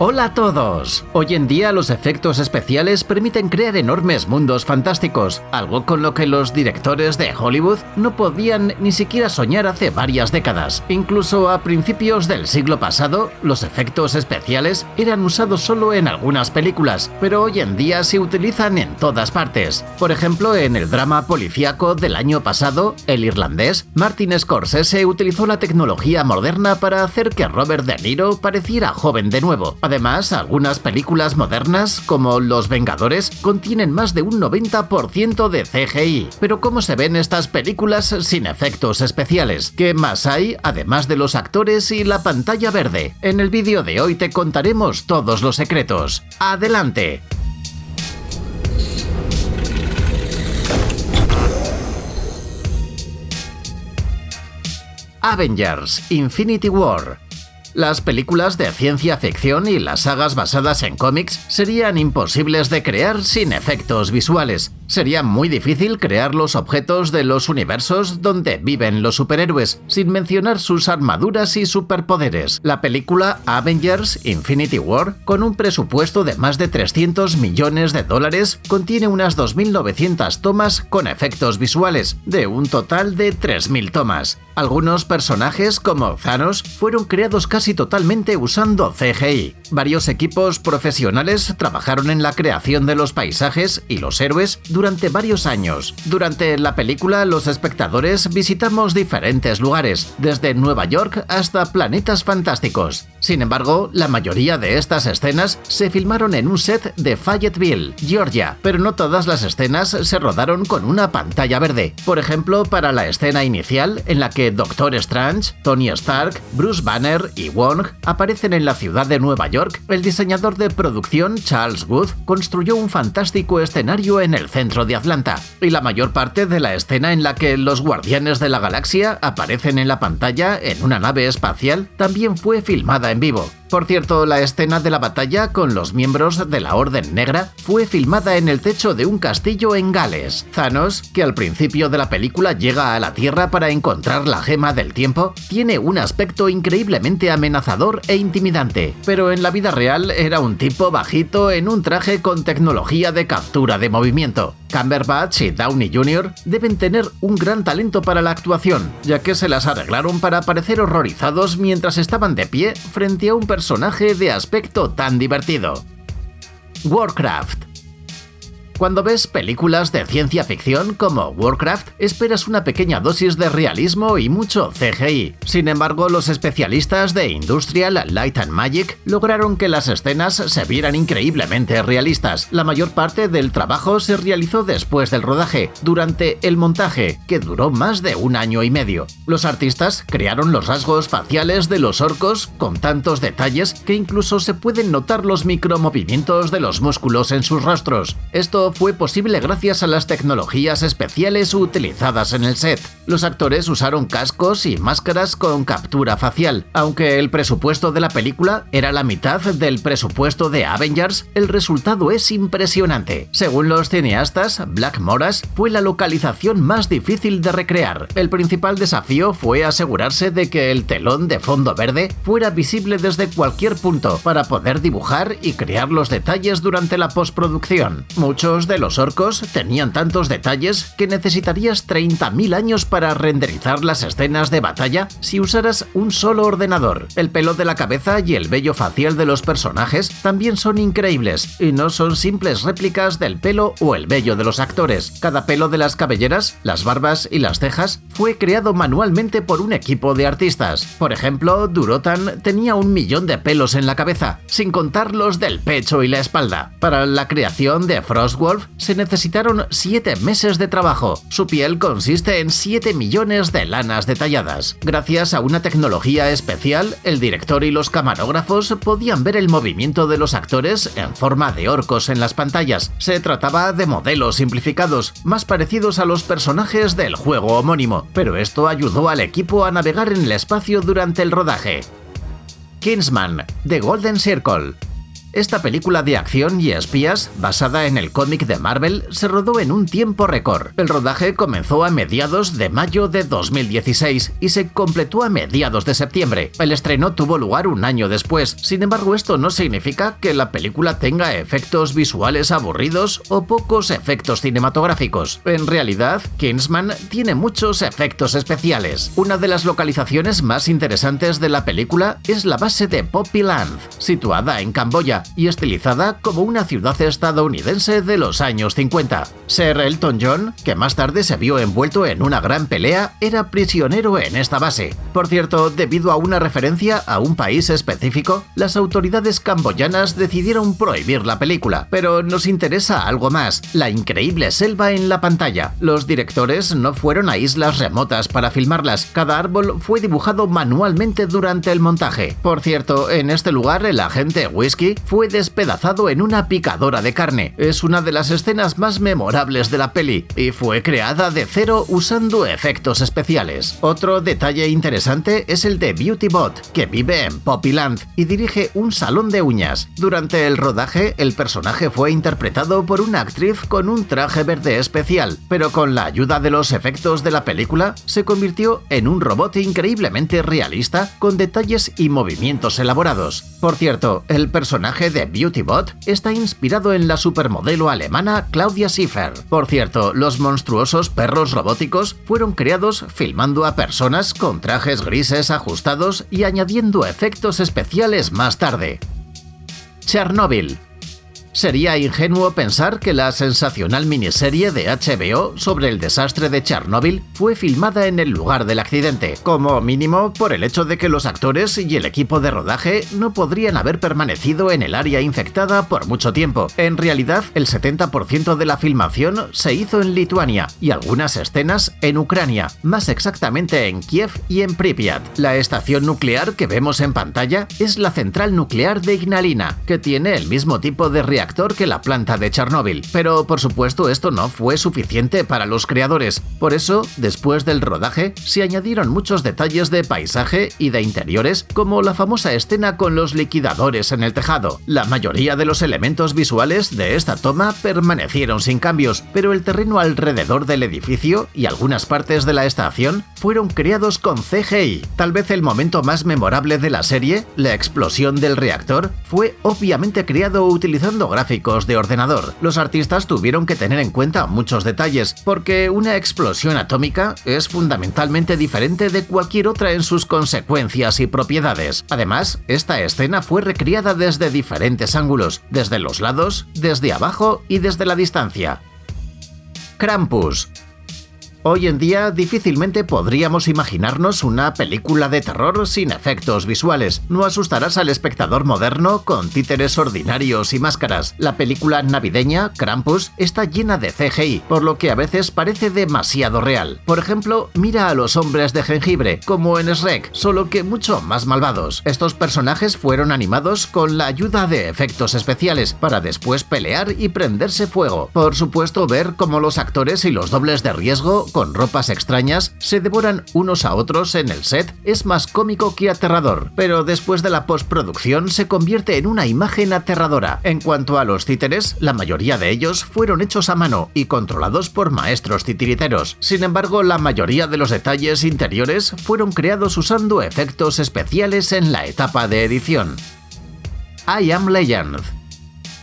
Hola a todos. Hoy en día los efectos especiales permiten crear enormes mundos fantásticos, algo con lo que los directores de Hollywood no podían ni siquiera soñar hace varias décadas. Incluso a principios del siglo pasado, los efectos especiales eran usados solo en algunas películas, pero hoy en día se utilizan en todas partes. Por ejemplo, en el drama policíaco del año pasado, El Irlandés, Martin Scorsese utilizó la tecnología moderna para hacer que Robert De Niro pareciera joven de nuevo. Además, algunas películas modernas, como Los Vengadores, contienen más de un 90% de CGI. Pero ¿cómo se ven estas películas sin efectos especiales? ¿Qué más hay, además de los actores y la pantalla verde? En el vídeo de hoy te contaremos todos los secretos. ¡Adelante! Avengers: Infinity War. Las películas de ciencia ficción y las sagas basadas en cómics serían imposibles de crear sin efectos visuales. Sería muy difícil crear los objetos de los universos donde viven los superhéroes, sin mencionar sus armaduras y superpoderes. La película Avengers: Infinity War, con un presupuesto de más de 300 millones de dólares, contiene unas 2.900 tomas con efectos visuales, de un total de 3.000 tomas. Algunos personajes, como Thanos, fueron creados casi totalmente usando CGI. Varios equipos profesionales trabajaron en la creación de los paisajes y los héroes durante varios años. Durante la película, los espectadores visitamos diferentes lugares, desde Nueva York hasta planetas fantásticos. Sin embargo, la mayoría de estas escenas se filmaron en un set de Fayetteville, Georgia, pero no todas las escenas se rodaron con una pantalla verde. Por ejemplo, para la escena inicial, en la que Doctor Strange, Tony Stark, Bruce Banner y Wong aparecen en la ciudad de Nueva York, el diseñador de producción Charles Wood construyó un fantástico escenario en el centro de Atlanta, y la mayor parte de la escena en la que los Guardianes de la Galaxia aparecen en la pantalla en una nave espacial también fue filmada en vivo. Por cierto, la escena de la batalla con los miembros de la Orden Negra fue filmada en el techo de un castillo en Gales. Thanos, que al principio de la película llega a la Tierra para encontrar la gema del tiempo, tiene un aspecto increíblemente amenazador e intimidante, pero en la vida real era un tipo bajito en un traje con tecnología de captura de movimiento. Cumberbatch y Downey Jr. deben tener un gran talento para la actuación, ya que se las arreglaron para parecer horrorizados mientras estaban de pie frente a un personaje de aspecto tan divertido. Warcraft. Cuando ves películas de ciencia ficción como Warcraft, esperas una pequeña dosis de realismo y mucho CGI. Sin embargo, los especialistas de Industrial Light and Magic lograron que las escenas se vieran increíblemente realistas. La mayor parte del trabajo se realizó después del rodaje, durante el montaje, que duró más de un año y medio. Los artistas crearon los rasgos faciales de los orcos con tantos detalles que incluso se pueden notar los micromovimientos de los músculos en sus rostros. Esto fue posible gracias a las tecnologías especiales utilizadas en el set. Los actores usaron cascos y máscaras con captura facial. Aunque el presupuesto de la película era la mitad del presupuesto de Avengers, el resultado es impresionante. Según los cineastas, Black Moras fue la localización más difícil de recrear. El principal desafío fue asegurarse de que el telón de fondo verde fuera visible desde cualquier punto para poder dibujar y crear los detalles durante la postproducción. Muchos de los orcos tenían tantos detalles que necesitarías 30.000 años para renderizar las escenas de batalla si usaras un solo ordenador. El pelo de la cabeza y el vello facial de los personajes también son increíbles y no son simples réplicas del pelo o el vello de los actores. Cada pelo de las cabelleras, las barbas y las cejas fue creado manualmente por un equipo de artistas. Por ejemplo, Durotan tenía 1 millón de pelos en la cabeza, sin contar los del pecho y la espalda. Para la creación de Frostwolf se necesitaron 7 meses de trabajo. Su piel consiste en 7 millones de lanas detalladas. Gracias a una tecnología especial, el director y los camarógrafos podían ver el movimiento de los actores en forma de orcos en las pantallas. Se trataba de modelos simplificados, más parecidos a los personajes del juego homónimo, pero esto ayudó al equipo a navegar en el espacio durante el rodaje. Kingsman: The Golden Circle. Esta película de acción y espías, basada en el cómic de Marvel, se rodó en un tiempo récord. El rodaje comenzó a mediados de mayo de 2016 y se completó a mediados de septiembre. El estreno tuvo lugar un año después. Sin embargo, esto no significa que la película tenga efectos visuales aburridos o pocos efectos cinematográficos. En realidad, Kingsman tiene muchos efectos especiales. Una de las localizaciones más interesantes de la película es la base de Poppy Land, situada en Camboya y estilizada como una ciudad estadounidense de los años 50. Sir Elton John, que más tarde se vio envuelto en una gran pelea, era prisionero en esta base. Por cierto, debido a una referencia a un país específico, las autoridades camboyanas decidieron prohibir la película. Pero nos interesa algo más: la increíble selva en la pantalla. Los directores no fueron a islas remotas para filmarlas. Cada árbol fue dibujado manualmente durante el montaje. Por cierto, en este lugar el agente Whisky fue despedazado en una picadora de carne. Es una de las escenas más memorables de la peli y fue creada de cero usando efectos especiales. Otro detalle interesante es el de Beauty Bot, que vive en Poppyland y dirige un salón de uñas. Durante el rodaje, el personaje fue interpretado por una actriz con un traje verde especial, pero con la ayuda de los efectos de la película, se convirtió en un robot increíblemente realista con detalles y movimientos elaborados. Por cierto, el personaje de Beauty Bot está inspirado en la supermodelo alemana Claudia Schiffer. Por cierto, los monstruosos perros robóticos fueron creados filmando a personas con trajes grises ajustados y añadiendo efectos especiales más tarde. Chernobyl. Sería ingenuo pensar que la sensacional miniserie de HBO sobre el desastre de Chernóbil fue filmada en el lugar del accidente, como mínimo por el hecho de que los actores y el equipo de rodaje no podrían haber permanecido en el área infectada por mucho tiempo. En realidad, el 70% de la filmación se hizo en Lituania y algunas escenas en Ucrania, más exactamente en Kiev y en Pripyat. La estación nuclear que vemos en pantalla es la central nuclear de Ignalina, que tiene el mismo tipo de reactor que la planta de Chernóbil. Pero por supuesto esto no fue suficiente para los creadores. Por eso, después del rodaje, se añadieron muchos detalles de paisaje y de interiores, como la famosa escena con los liquidadores en el tejado. La mayoría de los elementos visuales de esta toma permanecieron sin cambios, pero el terreno alrededor del edificio y algunas partes de la estación fueron creados con CGI. Tal vez el momento más memorable de la serie, la explosión del reactor, fue obviamente creado utilizando gráficos de ordenador. Los artistas tuvieron que tener en cuenta muchos detalles, porque una explosión atómica es fundamentalmente diferente de cualquier otra en sus consecuencias y propiedades. Además, esta escena fue recreada desde diferentes ángulos, desde los lados, desde abajo y desde la distancia. Krampus. Hoy en día difícilmente podríamos imaginarnos una película de terror sin efectos visuales. No asustarás al espectador moderno con títeres ordinarios y máscaras. La película navideña, Krampus, está llena de CGI, por lo que a veces parece demasiado real. Por ejemplo, mira a los hombres de jengibre, como en Shrek, solo que mucho más malvados. Estos personajes fueron animados con la ayuda de efectos especiales, para después pelear y prenderse fuego. Por supuesto, ver cómo los actores y los dobles de riesgo con ropas extrañas se devoran unos a otros en el set es más cómico que aterrador, pero después de la postproducción se convierte en una imagen aterradora. En cuanto a los títeres, la mayoría de ellos fueron hechos a mano y controlados por maestros titiriteros. Sin embargo, la mayoría de los detalles interiores fueron creados usando efectos especiales en la etapa de edición. I Am Legend.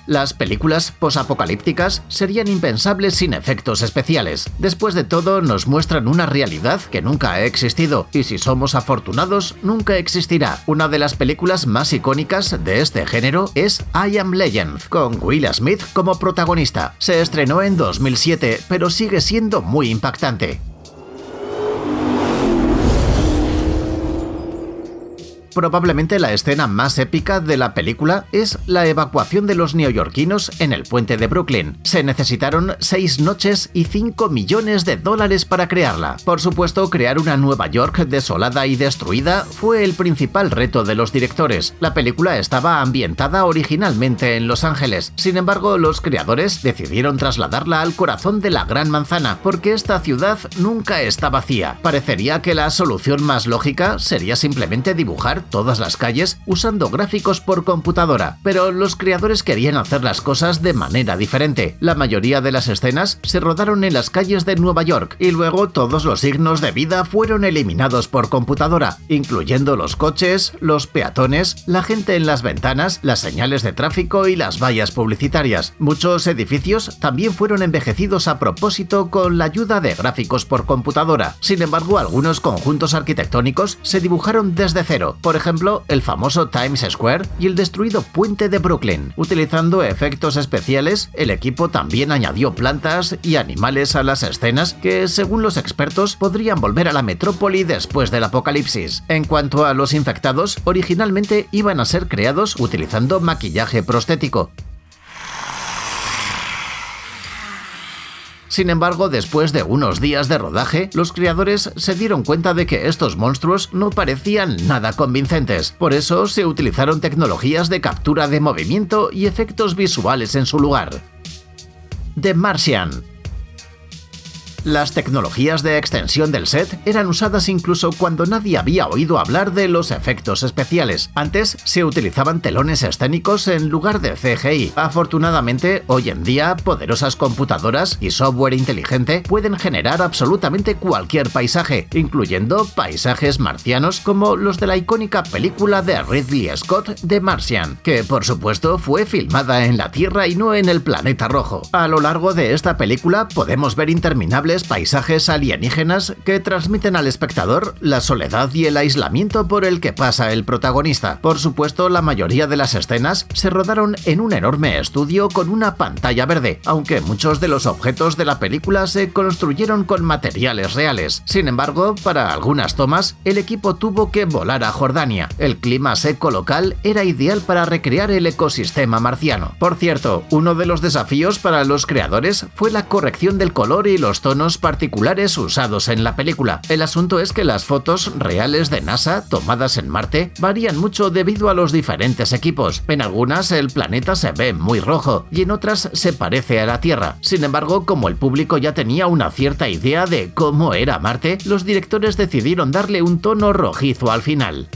Las películas posapocalípticas serían impensables sin efectos especiales. Después de todo, nos muestran una realidad que nunca ha existido y, si somos afortunados, nunca existirá. Una de las películas más icónicas de este género es I Am Legend, con Will Smith como protagonista. Se estrenó en 2007, pero sigue siendo muy impactante. Probablemente la escena más épica de la película es la evacuación de los neoyorquinos en el puente de Brooklyn. Se necesitaron 6 noches y $5 millones para crearla. Por supuesto, crear una Nueva York desolada y destruida fue el principal reto de los directores. La película estaba ambientada originalmente en Los Ángeles. Sin embargo, los creadores decidieron trasladarla al corazón de la Gran Manzana, porque esta ciudad nunca está vacía. Parecería que la solución más lógica sería simplemente dibujar todas las calles usando gráficos por computadora, pero los creadores querían hacer las cosas de manera diferente. La mayoría de las escenas se rodaron en las calles de Nueva York y luego todos los signos de vida fueron eliminados por computadora, incluyendo los coches, los peatones, la gente en las ventanas, las señales de tráfico y las vallas publicitarias. Muchos edificios también fueron envejecidos a propósito con la ayuda de gráficos por computadora. Sin embargo, algunos conjuntos arquitectónicos se dibujaron desde cero, por ejemplo, el famoso Times Square y el destruido puente de Brooklyn. Utilizando efectos especiales, el equipo también añadió plantas y animales a las escenas que, según los expertos, podrían volver a la metrópoli después del apocalipsis. En cuanto a los infectados, originalmente iban a ser creados utilizando maquillaje prostético. Sin embargo, después de unos días de rodaje, los creadores se dieron cuenta de que estos monstruos no parecían nada convincentes. Por eso se utilizaron tecnologías de captura de movimiento y efectos visuales en su lugar. The Martian. Las tecnologías de extensión del set eran usadas incluso cuando nadie había oído hablar de los efectos especiales. Antes se utilizaban telones escénicos en lugar de CGI. Afortunadamente, hoy en día, poderosas computadoras y software inteligente pueden generar absolutamente cualquier paisaje, incluyendo paisajes marcianos como los de la icónica película de Ridley Scott, The Martian, que por supuesto fue filmada en la Tierra y no en el planeta rojo. A lo largo de esta película podemos ver interminables paisajes alienígenas que transmiten al espectador la soledad y el aislamiento por el que pasa el protagonista. Por supuesto, la mayoría de las escenas se rodaron en un enorme estudio con una pantalla verde, aunque muchos de los objetos de la película se construyeron con materiales reales. Sin embargo, para algunas tomas, el equipo tuvo que volar a Jordania. El clima seco local era ideal para recrear el ecosistema marciano. Por cierto, uno de los desafíos para los creadores fue la corrección del color y los tonos particulares usados en la película. El asunto es que las fotos reales de NASA tomadas en Marte varían mucho debido a los diferentes equipos. En algunas el planeta se ve muy rojo y en otras se parece a la Tierra. Sin embargo, como el público ya tenía una cierta idea de cómo era Marte, los directores decidieron darle un tono rojizo al final.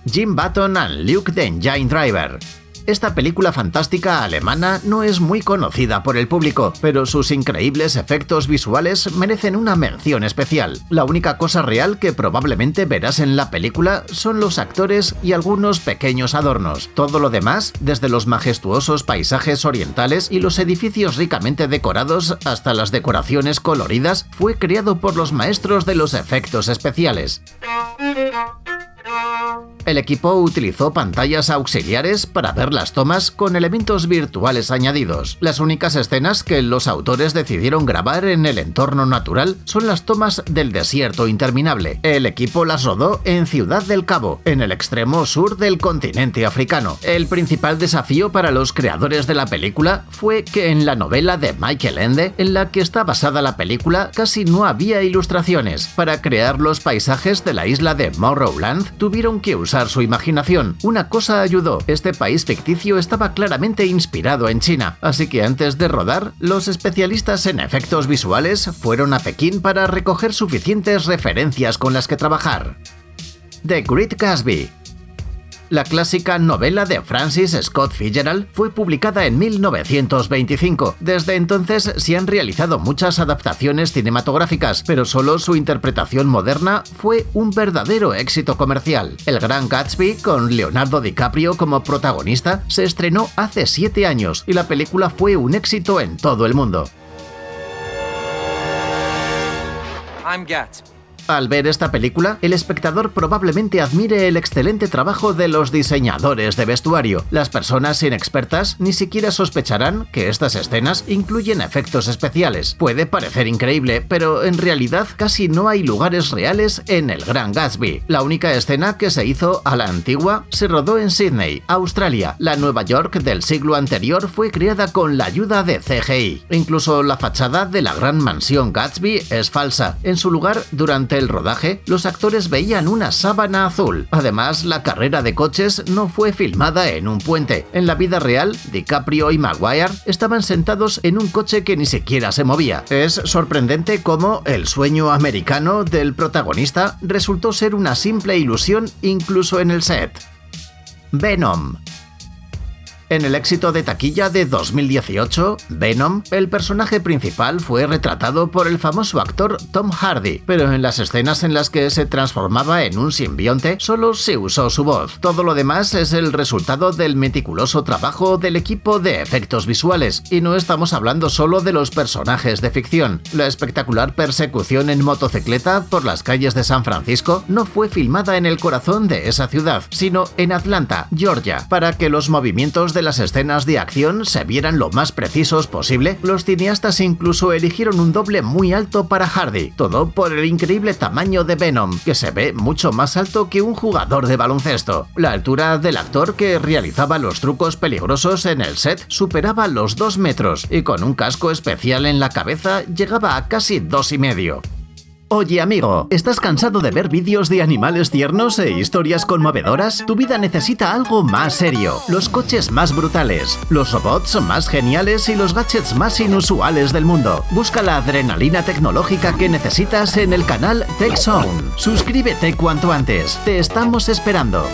Jim Button and Luke the Engine Driver. Esta película fantástica alemana no es muy conocida por el público, pero sus increíbles efectos visuales merecen una mención especial. La única cosa real que probablemente verás en la película son los actores y algunos pequeños adornos. Todo lo demás, desde los majestuosos paisajes orientales y los edificios ricamente decorados hasta las decoraciones coloridas, fue creado por los maestros de los efectos especiales. El equipo utilizó pantallas auxiliares para ver las tomas con elementos virtuales añadidos. Las únicas escenas que los autores decidieron grabar en el entorno natural son las tomas del desierto interminable. El equipo las rodó en Ciudad del Cabo, en el extremo sur del continente africano. El principal desafío para los creadores de la película fue que en la novela de Michael Ende, en la que está basada la película, casi no había ilustraciones. Para crear los paisajes de la isla de Morrowland, tuvieron que usar su imaginación. Una cosa ayudó: este país ficticio estaba claramente inspirado en China, así que antes de rodar, los especialistas en efectos visuales fueron a Pekín para recoger suficientes referencias con las que trabajar. The Great Gatsby. La clásica novela de Francis Scott Fitzgerald fue publicada en 1925. Desde entonces se han realizado muchas adaptaciones cinematográficas, pero solo su interpretación moderna fue un verdadero éxito comercial. El Gran Gatsby, con Leonardo DiCaprio como protagonista, se estrenó hace 7 años y la película fue un éxito en todo el mundo. I'm Gatsby. Al ver esta película, el espectador probablemente admire el excelente trabajo de los diseñadores de vestuario. Las personas inexpertas ni siquiera sospecharán que estas escenas incluyen efectos especiales. Puede parecer increíble, pero en realidad casi no hay lugares reales en el Gran Gatsby. La única escena que se hizo a la antigua se rodó en Sydney, Australia. La Nueva York del siglo anterior fue creada con la ayuda de CGI. Incluso la fachada de la gran mansión Gatsby es falsa. En su lugar, durante durante el rodaje, los actores veían una sábana azul. Además, la carrera de coches no fue filmada en un puente. En la vida real, DiCaprio y Maguire estaban sentados en un coche que ni siquiera se movía. Es sorprendente cómo el sueño americano del protagonista resultó ser una simple ilusión incluso en el set. Venom. En el éxito de taquilla de 2018, Venom, el personaje principal fue retratado por el famoso actor Tom Hardy, pero en las escenas en las que se transformaba en un simbionte solo se usó su voz. Todo lo demás es el resultado del meticuloso trabajo del equipo de efectos visuales, y no estamos hablando solo de los personajes de ficción. La espectacular persecución en motocicleta por las calles de San Francisco no fue filmada en el corazón de esa ciudad, sino en Atlanta, Georgia, para que los movimientos de las escenas de acción se vieran lo más precisos posible. Los cineastas incluso eligieron un doble muy alto para Hardy, todo por el increíble tamaño de Venom, que se ve mucho más alto que un jugador de baloncesto. La altura del actor que realizaba los trucos peligrosos en el set superaba los 2 metros y con un casco especial en la cabeza llegaba a casi 2,5. Oye amigo, ¿estás cansado de ver vídeos de animales tiernos e historias conmovedoras? Tu vida necesita algo más serio. Los coches más brutales, los robots más geniales y los gadgets más inusuales del mundo. Busca la adrenalina tecnológica que necesitas en el canal TechZone. Suscríbete cuanto antes. Te estamos esperando.